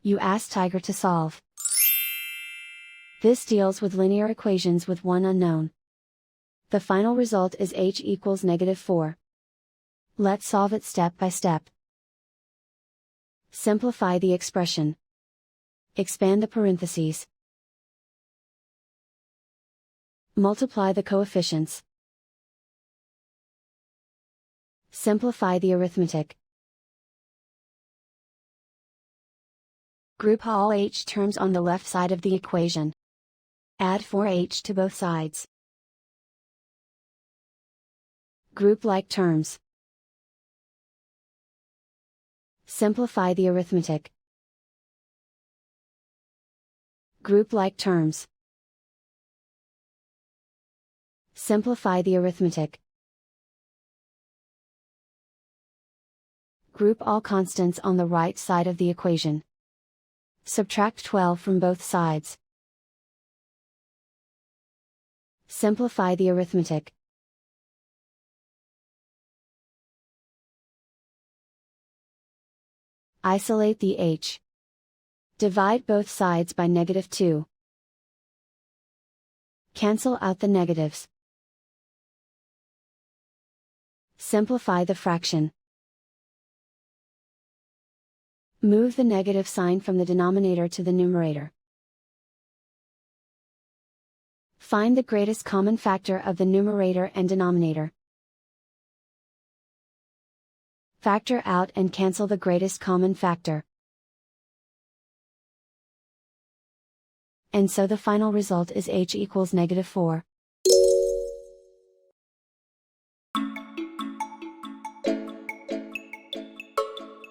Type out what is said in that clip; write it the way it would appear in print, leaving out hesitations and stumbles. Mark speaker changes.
Speaker 1: You ask Tiger to solve. This deals with linear equations with one unknown. The final result is h equals -4. Let's solve it step by step. Simplify the expression. Expand the parentheses. Multiply the coefficients. Simplify the arithmetic. Group all h terms on the left side of the equation. Add 4h to both sides. Group like terms. Simplify the arithmetic. Group like terms. Simplify the arithmetic. Group all constants on the right side of the equation. Subtract 12 from both sides. Simplify the arithmetic. Isolate the h. Divide both sides by -2. Cancel out the negatives. Simplify the fraction. Move the negative sign from the denominator to the numerator. Find the greatest common factor of the numerator and denominator. Factor out and cancel the greatest common factor. And so the final result is h equals -4.